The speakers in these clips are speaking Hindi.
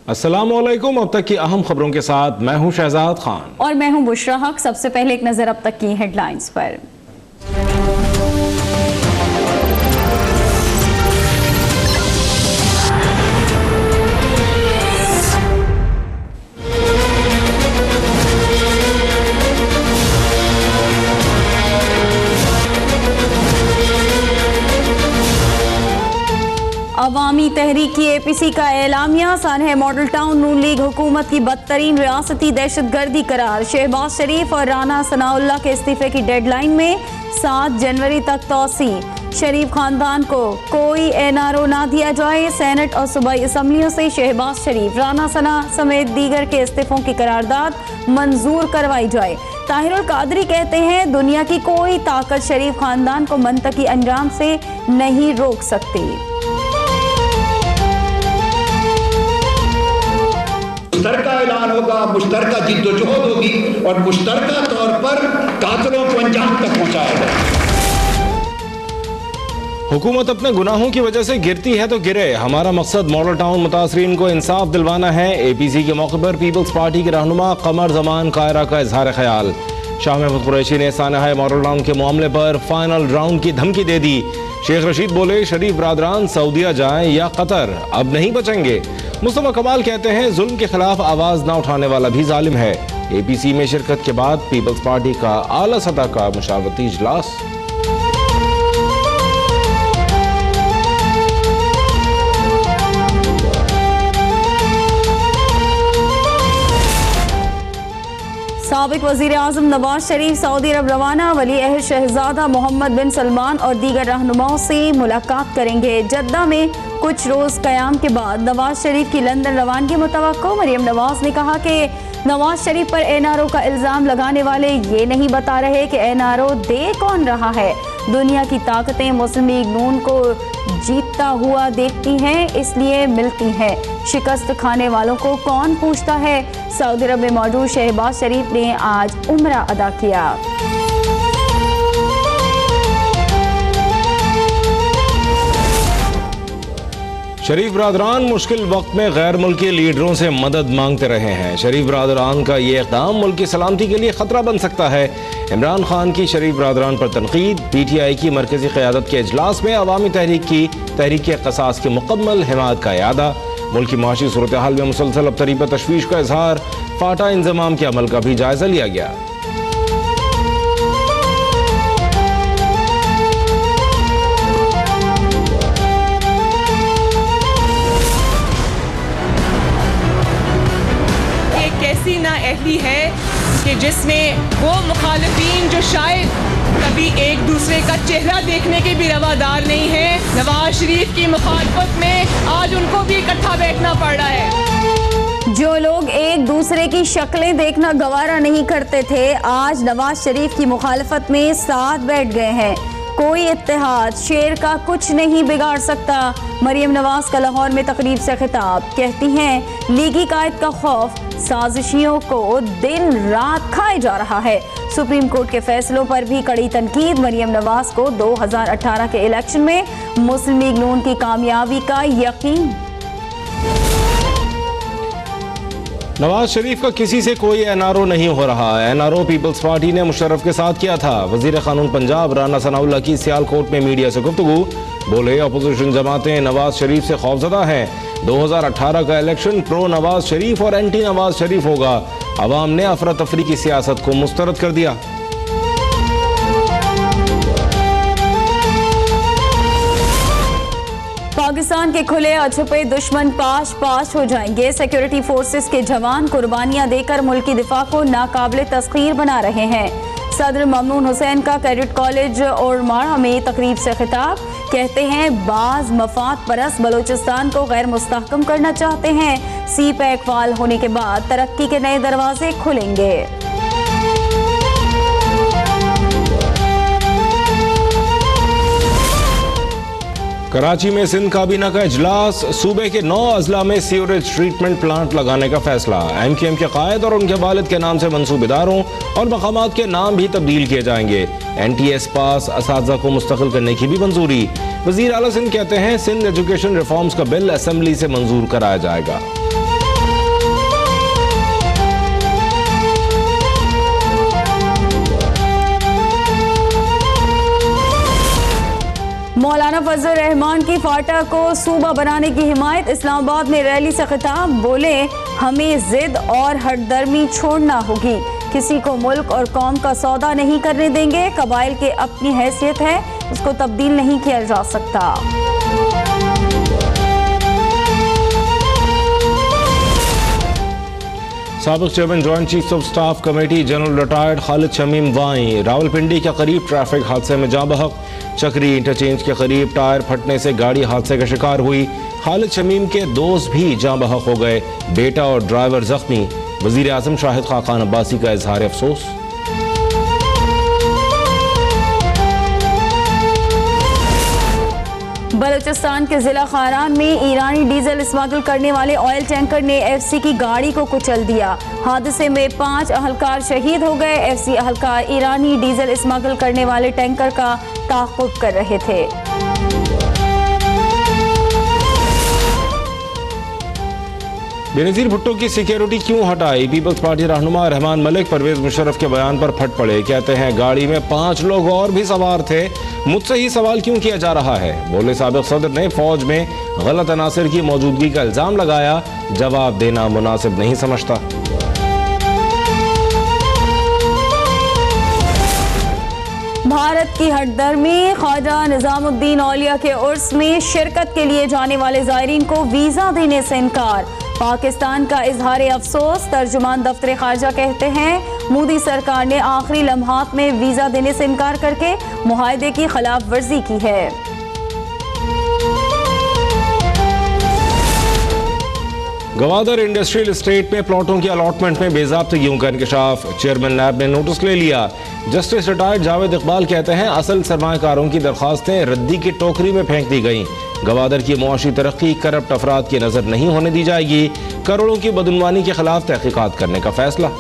अस्सलामुअलैकुम। अब तक की अहम खबरों के साथ मैं हूं शहजाद खान और मैं हूं बुशरा हक। सबसे पहले एक नजर अब तक की हेडलाइंस पर। अवामी तहरीक की APC का एलामिया, सानह मॉडल टाउन नून लीग हुकूमत की बदतरीन रियासती दहशतगर्दी करार। शहबाज शरीफ और राना सनाउल्लाह के इस्तीफे की डेडलाइन में 7 जनवरी तक तौसी। शरीफ खानदान को कोई NRO ना दिया जाए। सेनेट और सूबाई असम्बलियों से शहबाज शरीफ, राना सना समेत दीगर के इस्तीफों की करारदाद मंजूर करवाई जाए। ताहिरुल कादरी कहते हैं दुनिया की कोई ताकत शरीफ खानदान को मंतकी अंजाम से नहीं रोक सकती। मुश्तरका ऐलान होगा, मुश्तरका जिद्दोजहद होगी और मुश्तरका तौर पर कातिलों को अंजाम तक पहुंचाया जाएगा। हुकूमत अपने गुनाहों की वजह से गिरती है तो गिरे। हमारा मकसद मॉडल टाउन मुतासरीन को इंसाफ दिलवाना है। APC के मौके पर पीपल्स पार्टी के रहनुमा कमर जमान कायरा का इजहार ख्याल। शाह महमूद कुरैशी ने सानहा मॉडल टाउन के मामले पर फाइनल राउंड की धमकी दे दी। शेख रशीद बोले शरीफ बरादरान सऊदिया जाएं या कतर, अब नहीं बचेंगे। मुस्तफा कमाल कहते हैं जुल्म के खिलाफ आवाज न उठाने वाला भी जालिम है। APC में शिरकत के बाद पीपल्स पार्टी का आला सतह का मुशावरती इजलास। साबिक वजीर आजम नवाज शरीफ सऊदी अरब रवाना। वली अहद शहजादा मोहम्मद बिन सलमान और दीगर रहनुमाओं से मुलाकात करेंगे। जद्दा में कुछ रोज कयाम के बाद नवाज शरीफ की लंदन रवानगी मुतवक्को। मरियम नवाज ने कहा कि नवाज शरीफ पर NRO का इल्जाम लगाने वाले ये नहीं बता रहे कि NRO दे कौन रहा है। दुनिया की ताकतें मुस्लिम लीग नून को जीतता हुआ देखती हैं, इसलिए मिलती हैं। शिकस्त खाने वालों को कौन पूछता है। सऊदी अरब में मौजूद शहबाज शरीफ ने आज उम्रा अदा किया। शरीफ बरादरान मुश्किल वक्त में गैर मुल्की लीडरों से मदद मांगते रहे हैं। शरीफ बरादरान का ये इक़दाम मुल्क की सलामती के लिए खतरा बन सकता है। इमरान खान की शरीफ बरादरान पर तनकीद। PTI की मरकजी क़यादत के इजलास में अवामी तहरीक के क़सास की मुकम्मल हिमायत का इयादा। मुल्क की माशी सूरत हाल में मुसलसल अबतरी पर तशवीश का इजहार। फाटा इंतजाम के अमल का भी जायजा लिया गया। नाअहली है कि जिसमें वो मुखालिफिन जो शायद कभी एक दूसरे का चेहरा देखने के भी रवादार नहीं है, नवाज शरीफ की मुखालफत में आज उनको भी इकट्ठा बैठना पड़ रहा है। जो लोग एक दूसरे की शक्लें देखना गवारा नहीं करते थे, आज नवाज शरीफ की मुखालफत में साथ बैठ गए हैं। कोई इत्तेहाद शेर का कुछ नहीं बिगाड़ सकता। मरियम नवाज का लाहौर में तकरीब से खिताब। कहती हैं लीगी कायद का खौफ साजिशियों को दिन रात खाए जा रहा है। सुप्रीम कोर्ट के फैसलों पर भी कड़ी तनकीद। मरियम नवाज को 2018 के इलेक्शन में मुस्लिम लीग नून की कामयाबी का यकीन। नवाज शरीफ का किसी से कोई NRO नहीं हो रहा। NRO पीपल्स पार्टी ने मुशर्रफ के साथ किया था। वजीर कानून पंजाब राना सनाउल्लाह की सियालकोट में मीडिया से गुफ्तगू। बोले अपोजिशन जमातें नवाज शरीफ से खौफजदा हैं। 2018 का इलेक्शन प्रो नवाज शरीफ और एंटी नवाज शरीफ होगा। अवाम ने अफरा तफरी की सियासत को मुस्तरद कर दिया। पाकिस्तान के खुले और छुपे दुश्मन पाश पाश हो जाएंगे। सिक्योरिटी फोर्सेस के जवान कुर्बानियां देकर मुल्की दिफा को नाकाबिले तस्खीर बना रहे हैं। सदर ममनून हुसैन का कैडेट कॉलेज और माड़ा में तकरीब से खिताब। कहते हैं बाज मफाद परस्त बलोचिस्तान को गैर मुस्तहकम करना चाहते हैं। CPEC फाल होने के बाद तरक्की के नए दरवाजे खुलेंगे। कराची में सिंध काबीना का इजलास। सूबे के 9 अजला में सीवरेज ट्रीटमेंट प्लांट लगाने का फैसला। MQM के कायद और उनके वालिद के नाम से मंसूबेदारों और मकामात के नाम भी तब्दील किए जाएंगे। NTS पास असातिज़ा को मुस्तकिल करने की भी मंजूरी। वज़ीर आला सिंध कहते हैं सिंध एजुकेशन रिफॉर्म्स का बिल असेंबली से मंजूर कराया जाएगा। फजल रहमान की फाटा को सूबा बनाने की हिमायत। इस्लामाबाद में रैली से खिताब, बोले हमें जिद और हटदर्मी छोड़ना होगी, किसी को मुल्क और कौम का सौदा नहीं करने देंगे। कबाइल की अपनी हैसियत है, उसको तब्दील नहीं किया जा सकता। साबिक chairman joint chiefs of staff committee general retired Khalid Shamim Wynne Rawalpindi के करीब ट्रैफिक हादसे में जाँ बहक। चक्री इंटरचेंज के करीब टायर फटने से गाड़ी हादसे का शिकार हुई। खालिद शमीम के दोस्त भी जाँ बहक हो गए, बेटा और ड्राइवर जख्मी। वजीर आजम शाहिद खाकान अब्बासी का इजहार अफसोस। बलूचिस्तान के जिला खारान में ईरानी डीजल स्मगल करने वाले ऑयल टैंकर ने एफसी की गाड़ी को कुचल दिया। हादसे में 5 अहलकार शहीद हो गए। एफसी अहलकार ईरानी डीजल स्मगल करने वाले टैंकर का ताक़ुब कर रहे थे। बेनज़ीर भुट्टो की सिक्योरिटी क्यों हटाई? पीपल्स पार्टी रहनुमा रहमान मलिक परवेज मुशर्रफ के बयान पर फट पड़े। कहते हैं गाड़ी में 5 लोग और भी सवार थे, मुझसे ही सवाल क्यों किया जा रहा है। बोले साबिक सदर ने फौज में गलत अनासर की मौजूदगी का इल्जाम लगाया, जवाब देना मुनासिब नहीं समझता। भारत की हटदर्मी, ख्वाजा निजामुद्दीन औलिया के उर्स में शिरकत के लिए जाने वाले ज़ायरीन को वीज़ा देने से इनकार। पाकिस्तान का इजहार अफसोस। तर्जुमान दफ्तर खारजा कहते हैं मोदी सरकार ने आखिरी लम्हात में वीज़ा देने से इनकार करके मुआहदे की खिलाफ वर्जी की है। गवादर इंडस्ट्रियल एस्टेट में प्लॉटों की अलॉटमेंट में बेज़ाब्तगियों का इंकशाफ। चेयरमैन नैब ने नोटिस ले लिया। जस्टिस रिटायर्ड जावेद इकबाल कहते हैं असल सरमायाकारों की दरख्वास्तें रद्दी की टोकरी में फेंक दी गईं। गवादर की मुआशी तरक्की करप्ट अफराद की नजर नहीं होने दी जाएगी। करोड़ों की बदउनवानी के खिलाफ तहकीकात करने का फैसला।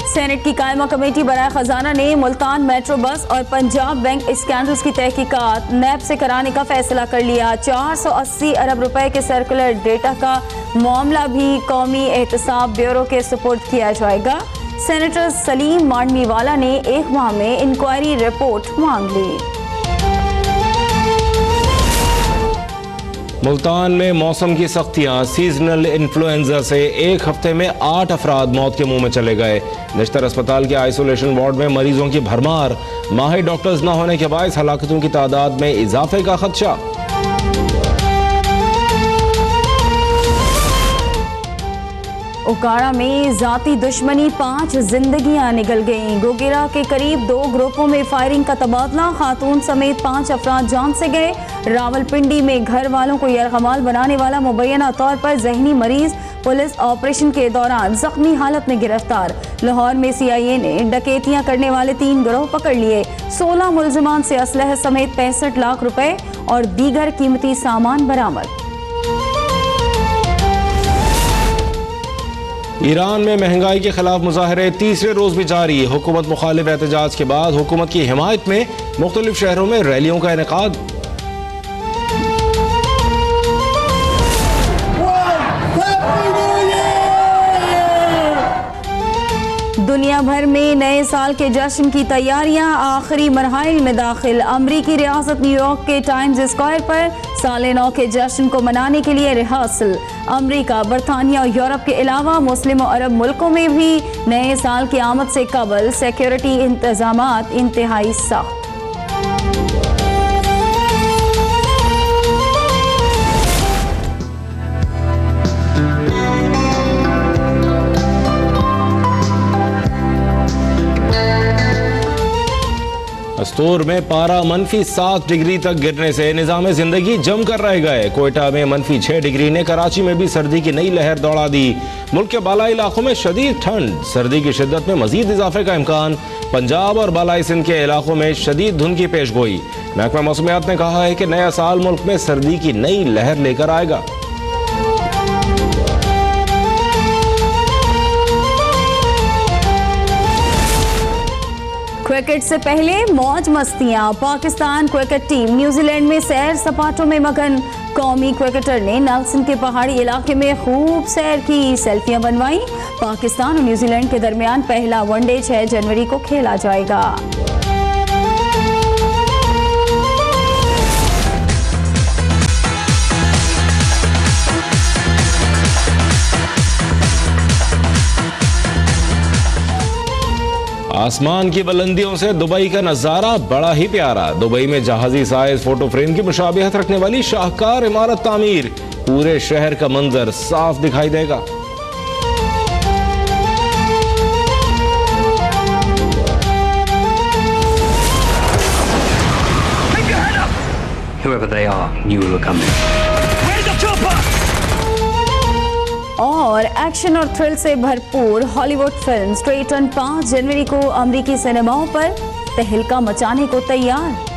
सेनेट की कायमा कमेटी बराए खजाना ने मुल्तान मेट्रो बस और पंजाब बैंक स्कैंडल्स की तहकीकात नैब से कराने का फैसला कर लिया। 480 अरब रुपए के सर्कुलर डेटा का मामला भी कौमी एहतसाब ब्यूरो के सुपुर्द किया जाएगा। सेनेटर सलीम मांडवीवाला ने 1 माह में इंक्वायरी रिपोर्ट मांग ली। मुल्तान में मौसम की सख्तियां। सीजनल इन्फ्लुएंजा से 1 हफ्ते में 8 अफराद मौत के मुंह में चले गए। निश्तर अस्पताल के आइसोलेशन वार्ड में मरीजों की भरमार। माहिर डॉक्टर्स न होने के बायस हलाकतों की तादाद में इजाफे का खदशा। उकाड़ा में जाती दुश्मनी, 5 जिंदगियां निकल गईं। गोगिरा के करीब 2 ग्रुपों में फायरिंग का तबादला, खातून समेत 5 अफराद जान से गए। रावलपिंडी में घर वालों को यरगमाल बनाने वाला मुबैना तौर पर जहनी मरीज पुलिस ऑपरेशन के दौरान जख्मी हालत में गिरफ्तार। लाहौर में CIA ने डकैतियां करने वाले 3 गिरोह पकड़ लिए। 16 मुलजमान से असलह समेत 65 लाख रुपए और दीगर कीमती सामान बरामद। ईरान में महंगाई के खिलाफ मुजाहरे तीसरे रोज भी जारी। हुकूमत मुखालिफ एहतजाज के बाद हुकूमत की हिमायत में मुख्तलिफ शहरों में रैलियों का इनेकाद। दुनिया भर में नए साल के जश्न की तैयारियां आखिरी मरहल में दाखिल। अमरीकी रियासत न्यूयॉर्क के टाइम्स स्क्वायर पर साले नौ के जश्न को मनाने के लिए रिहर्सल। अमरीका, बरतानिया और यूरोप के अलावा मुस्लिम और अरब मुल्कों में भी नए साल की आमद से कबल सिक्योरिटी इंतजामात इंतहाई सख्त। अस्तूर में पारा -7 डिग्री तक गिरने से निज़ाम जिंदगी जम कर रह गए। कोयटा में -6 डिग्री ने कराची में भी सर्दी की नई लहर दौड़ा दी। मुल्क के बालाई इलाकों में शदीद ठंड, सर्दी की शिद्दत में मजीद इजाफे का इम्कान। पंजाब और बालाई सिंध के इलाकों में शदीद धुंध की पेशगोई। महकमा मौसमियात ने कहा है कि नया साल मुल्क में सर्दी की नई लहर लेकर आएगा। क्रिकेट से पहले मौज मस्तियां। पाकिस्तान क्रिकेट टीम न्यूजीलैंड में सैर सपाटों में मगन। कौमी क्रिकेटर ने नेल्सन के पहाड़ी इलाके में खूब सैर की, सेल्फियां बनवाई। पाकिस्तान और न्यूजीलैंड के दरमियान पहला वनडे 6 जनवरी को खेला जाएगा। आसमान की बुलंदियों से दुबई का नजारा बड़ा ही प्यारा। दुबई में जहाजी साइज फोटो फ्रेम की मुशाबिहत रखने वाली शाहकार इमारत तामीर। पूरे शहर का मंजर साफ दिखाई देगा। Whoever they are knew we were coming. Where's the chopper? और एक्शन और थ्रिल से भरपूर हॉलीवुड फिल्म स्ट्रेटन 5 जनवरी को अमेरिकी सिनेमाओं पर तहलका मचाने को तैयार।